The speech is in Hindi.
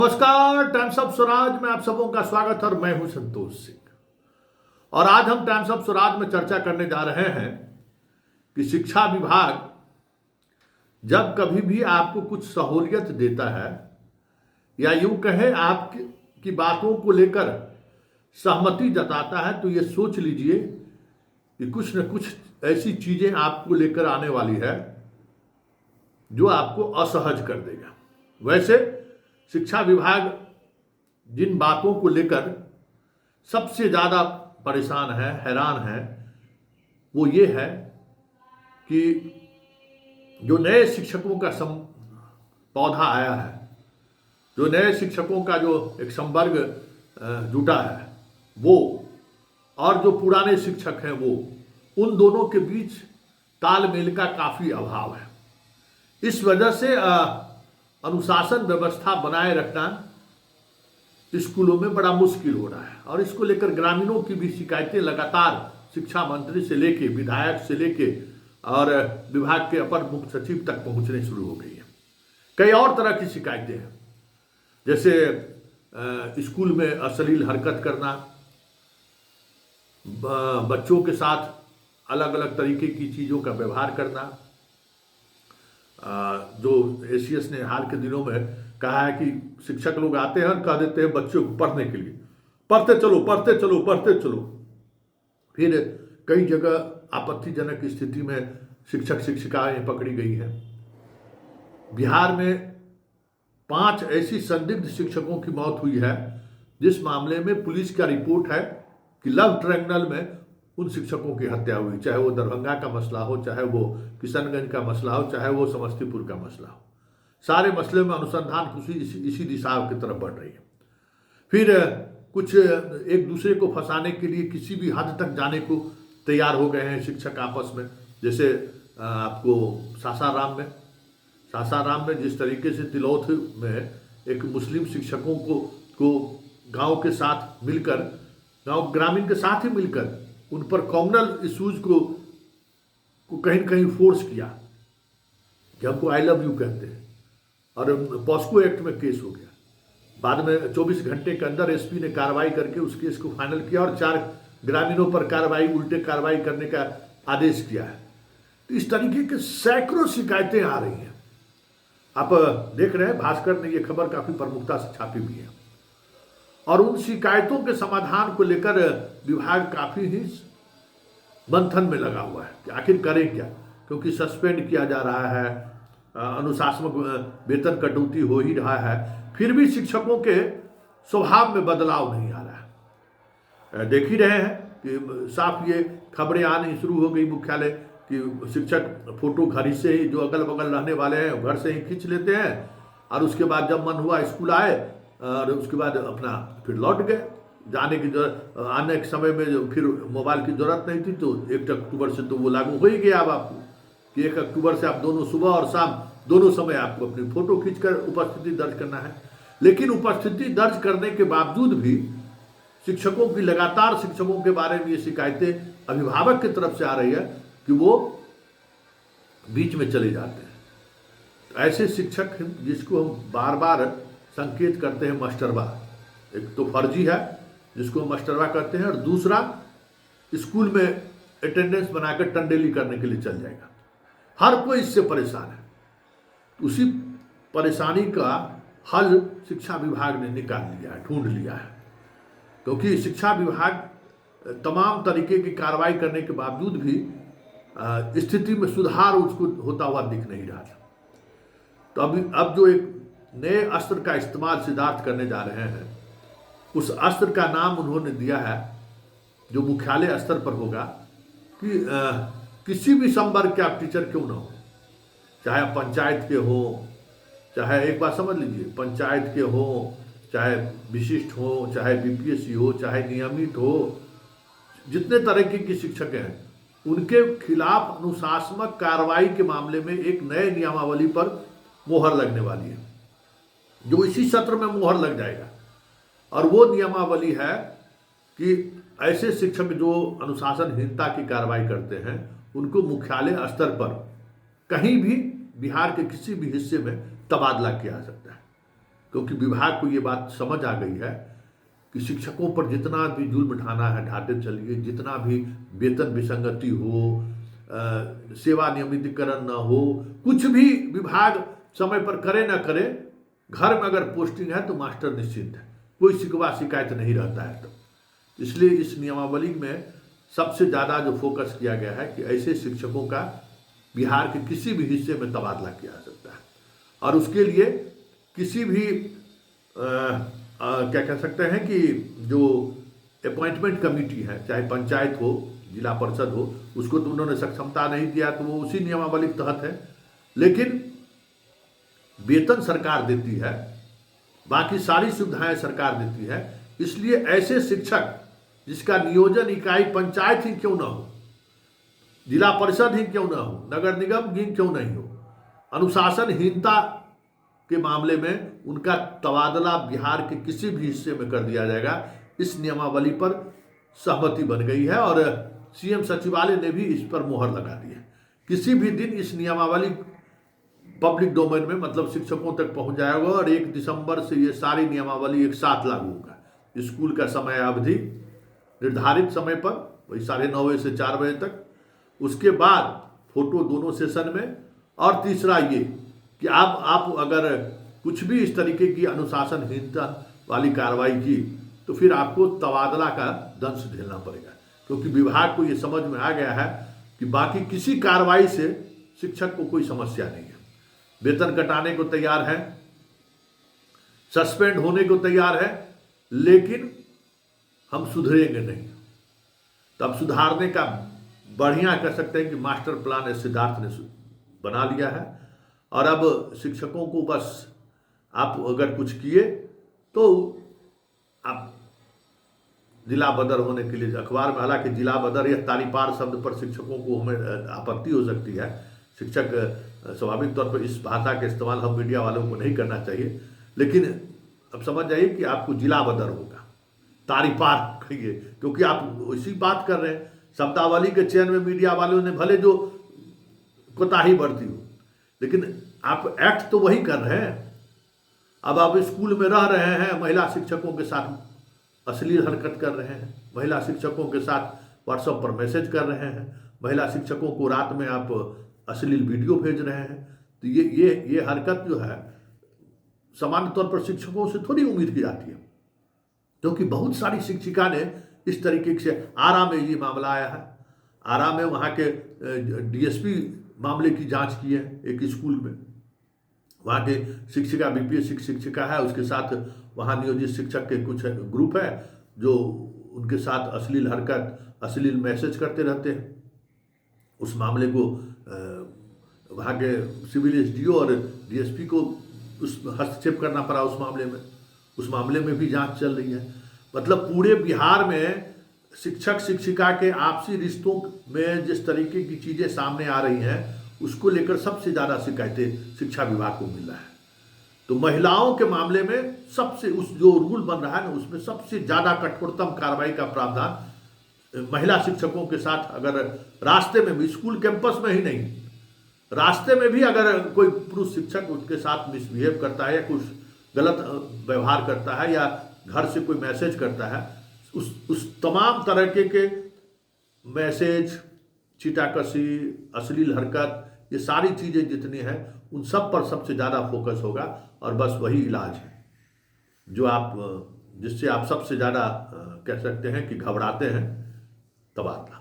नमस्कार, टाइम्स ऑफ स्वराज में आप सबों का स्वागत है और मैं हूं संतोष सिंह। और आज हम टाइम्स ऑफ स्वराज में चर्चा करने जा रहे हैं कि शिक्षा विभाग जब कभी भी आपको कुछ सहूलियत देता है या यूं कहें आपकी बातों को लेकर सहमति जताता है तो ये सोच लीजिए कि कुछ न कुछ ऐसी चीजें आपको लेकर आने वाली है जो आपको असहज कर देगा। वैसे शिक्षा विभाग जिन बातों को लेकर सबसे ज़्यादा परेशान है, हैरान है, वो ये है कि जो नए शिक्षकों का पौधा आया है, जो नए शिक्षकों का जो एक संवर्ग जुटा है वो, और जो पुराने शिक्षक हैं वो, उन दोनों के बीच तालमेल का काफ़ी अभाव है। इस वजह से अनुशासन व्यवस्था बनाए रखना स्कूलों में बड़ा मुश्किल हो रहा है और इसको लेकर ग्रामीणों की भी शिकायतें लगातार शिक्षा मंत्री से लेके, विधायक से लेके और विभाग के अपर मुख्य सचिव तक पहुंचने शुरू हो गई है। कई और तरह की शिकायतें हैं, जैसे स्कूल में अश्लील हरकत करना, बच्चों के साथ अलग अलग तरीके की चीज़ों का व्यवहार करना। जो एसीएस ने हाल के दिनों में कहा है कि शिक्षक लोग आते हैं और कह देते हैं बच्चों को पढ़ने के लिए, पढ़ते चलो पढ़ते चलो पढ़ते चलो। फिर कई जगह आपत्तिजनक स्थिति में शिक्षक शिक्षिकाएं पकड़ी गई हैं। बिहार में 5 ऐसी संदिग्ध शिक्षकों की मौत हुई है जिस मामले में पुलिस का रिपोर्ट है कि लव ट्रायंगल में उन शिक्षकों की हत्या हुई, चाहे वो दरभंगा का मसला हो, चाहे वो किशनगंज का मसला हो, चाहे वो समस्तीपुर का मसला हो। सारे मसले में अनुसंधान इसी दिशा की तरफ बढ़ रही है। फिर कुछ एक दूसरे को फंसाने के लिए किसी भी हद तक जाने को तैयार हो गए हैं शिक्षक आपस में। जैसे आपको सासाराम में जिस तरीके से तिलौथ में एक मुस्लिम शिक्षकों को गांव के साथ मिलकर, गांव ग्रामीण के साथ ही मिलकर उन पर कॉम्युनल इश्यूज को कहीं न कहीं फोर्स किया कि हमको आई लव यू कहते हैं, और पॉस्को एक्ट में केस हो गया। बाद में 24 घंटे के अंदर एसपी ने कार्रवाई करके उस केस को फाइनल किया और 4 ग्रामीणों पर उल्टे कार्रवाई करने का आदेश किया है। तो इस तरीके के सैकड़ों शिकायतें आ रही हैं। आप देख रहे हैं भास्कर ने ये खबर काफ़ी प्रमुखता से छापी भी है और उन शिकायतों के समाधान को लेकर विभाग काफ़ी ही मंथन में लगा हुआ है कि आखिर करें क्या, क्योंकि सस्पेंड किया जा रहा है, अनुशासनात्मक वेतन कटौती हो ही रहा है, फिर भी शिक्षकों के स्वभाव में बदलाव नहीं आ रहा है। देख ही रहे हैं कि साफ ये खबरें आनी शुरू हो गई मुख्यालय कि शिक्षक फोटो घर से ही, जो अगल बगल रहने वाले हैं घर से ही खींच लेते हैं और उसके बाद जब मन हुआ स्कूल आए और उसके बाद अपना फिर लौट गए। जाने की जरूरत, आने के समय में जो फिर मोबाइल की जरूरत नहीं थी तो 1 अक्टूबर से तो वो लागू हो ही गया अब आपको कि 1 अक्टूबर से आप दोनों सुबह और शाम दोनों समय आपको अपनी फोटो खींचकर उपस्थिति दर्ज करना है। लेकिन उपस्थिति दर्ज करने के बावजूद भी शिक्षकों की लगातार शिक्षकों के बारे में ये शिकायतें अभिभावक की तरफ से आ रही है कि वो बीच में चले जाते हैं। तो ऐसे शिक्षक जिसको हम बार बार संकेत करते हैं मास्टरवा, एक तो फर्जी है जिसको मास्टरवा कहते हैं, और दूसरा स्कूल में अटेंडेंस बनाकर टंडेली करने के लिए चल जाएगा। हर कोई इससे परेशान है। उसी परेशानी का हल शिक्षा विभाग ने निकाल लिया है, ढूंढ लिया है, क्योंकि शिक्षा विभाग तमाम तरीके की कार्रवाई करने के बावजूद भी स्थिति में सुधार उसको होता हुआ दिख नहीं रहा था। तो अब जो एक नए अस्त्र का इस्तेमाल सिद्धार्थ करने जा रहे हैं, उस अस्त्र का नाम उन्होंने दिया है जो मुख्यालय स्तर पर होगा कि किसी भी संवर्ग के आप टीचर क्यों ना हो, चाहे आप पंचायत के हो, चाहे एक बात समझ लीजिए, पंचायत के हो, चाहे विशिष्ट हो, चाहे बीपीएससी हो, चाहे नियमित हो, जितने तरीके के शिक्षक हैं उनके खिलाफ अनुशासनात्मक कार्रवाई के मामले में एक नए नियमावली पर मोहर लगने वाली है, जो इसी सत्र में मोहर लग जाएगा। और वो नियमावली है कि ऐसे शिक्षक जो अनुशासनहीनता की कार्रवाई करते हैं उनको मुख्यालय स्तर पर कहीं भी बिहार के किसी भी हिस्से में तबादला किया जा सकता है। क्योंकि विभाग को ये बात समझ आ गई है कि शिक्षकों पर जितना भी जुल्म ढाना है ढाते चलिए, जितना भी वेतन विसंगति हो, सेवा नियमितीकरण न हो, कुछ भी विभाग समय पर करे ना करे, घर में अगर पोस्टिंग है तो मास्टर निश्चिंत है, कोई शिकवा शिकायत नहीं रहता है। तो इसलिए इस नियमावली में सबसे ज़्यादा जो फोकस किया गया है कि ऐसे शिक्षकों का बिहार के किसी भी हिस्से में तबादला किया जा सकता है, और उसके लिए किसी भी क्या कह सकते हैं कि जो अपॉइंटमेंट कमेटी है, चाहे पंचायत हो, जिला परिषद हो, उसको तो उन्होंने सक्षमता नहीं दिया, तो वो उसी नियमावली के तहत है। लेकिन वेतन सरकार देती है, बाकी सारी सुविधाएं सरकार देती है। इसलिए ऐसे शिक्षक जिसका नियोजन इकाई पंचायत ही क्यों ना हो, जिला परिषद ही क्यों ना हो, नगर निगम ही क्यों नहीं हो, अनुशासनहीनता के मामले में उनका तबादला बिहार के किसी भी हिस्से में कर दिया जाएगा। इस नियमावली पर सहमति बन गई है और सीएम सचिवालय ने भी इस पर मोहर लगा दी है। किसी भी दिन इस नियमावली पब्लिक डोमेन में, मतलब शिक्षकों तक पहुंच जाएगा और 1 दिसंबर से ये सारी नियमावली एक साथ लागू होगा। स्कूल का समय अवधि निर्धारित समय पर, वही 9:30 बजे से 4 बजे तक, उसके बाद फोटो दोनों सेशन में, और तीसरा ये कि आप अगर कुछ भी इस तरीके की अनुशासनहीनता वाली कार्रवाई की तो फिर आपको तबादला का दंश झेलना पड़ेगा, क्योंकि विभाग को ये समझ में आ गया है कि बाकी किसी कार्रवाई से शिक्षक को कोई समस्या नहीं है। वेतन कटाने को तैयार है, सस्पेंड होने को तैयार है, लेकिन हम सुधरेंगे नहीं। तो अब सुधारने का बढ़िया कह सकते हैं कि मास्टर प्लान सिद्धार्थ ने बना लिया है, और अब शिक्षकों को बस आप अगर कुछ किए तो आप जिला बदर होने के लिए, अखबार में हालांकि जिला बदर या तारीपार शब्द पर शिक्षकों को हमें आपत्ति हो सकती है। शिक्षक स्वाभाविक तौर पर इस भाषा का इस्तेमाल हम मीडिया वालों को नहीं करना चाहिए, लेकिन अब समझ जाइए कि आपको जिला बदर होगा, तारीपार कहिए, क्योंकि आप इसी बात कर रहे हैं। शब्दावली के चयन में मीडिया वालों ने भले जो कोताही बरती हो, लेकिन आप एक्ट तो वही कर रहे हैं। अब आप स्कूल में रह रहे हैं, महिला शिक्षकों के साथ अश्लील हरकत कर रहे हैं, महिला शिक्षकों के साथ व्हाट्सएप पर मैसेज कर रहे हैं, महिला शिक्षकों को रात में आप अश्लील वीडियो भेज रहे हैं। तो ये हरकत जो है सामान्य तौर पर शिक्षकों से थोड़ी उम्मीद की जाती है, क्योंकि बहुत सारी शिक्षिका ने इस तरीके से, आरा में ये मामला आया है, आरा में वहाँ के डीएसपी मामले की जांच की है एक स्कूल में। वहाँ के शिक्षिका बीपीएससी शिक्षिका है, उसके साथ वहाँ नियोजित शिक्षक के कुछ ग्रुप है जो उनके साथ अश्लील हरकत, अश्लील मैसेज करते रहते हैं। उस मामले को वहाँ के सिविल एसडीओ और डीएसपी को उस हस्तक्षेप करना पड़ा उस मामले में। उस मामले में भी जांच चल रही है। मतलब पूरे बिहार में शिक्षक शिक्षिका के आपसी रिश्तों में जिस तरीके की चीज़ें सामने आ रही हैं, उसको लेकर सबसे ज़्यादा शिकायतें शिक्षा विभाग को मिल रहा है। तो महिलाओं के मामले में सबसे, उस जो रूल बन रहा है ना, उसमें सबसे ज़्यादा कठोरतम कार्रवाई का प्रावधान महिला शिक्षकों के साथ, अगर रास्ते में भी, स्कूल कैंपस में ही नहीं, रास्ते में भी अगर कोई पुरुष शिक्षक उसके साथ मिसबिहेव करता है या कुछ गलत व्यवहार करता है या घर से कोई मैसेज करता है, उस तमाम तरह के मैसेज, चीटाकशी, अश्लील हरकत, ये सारी चीज़ें जितनी हैं उन सब पर सबसे ज़्यादा फोकस होगा। और बस वही इलाज है जो जिससे आप सबसे ज़्यादा कह सकते हैं कि घबराते हैं, तबादला।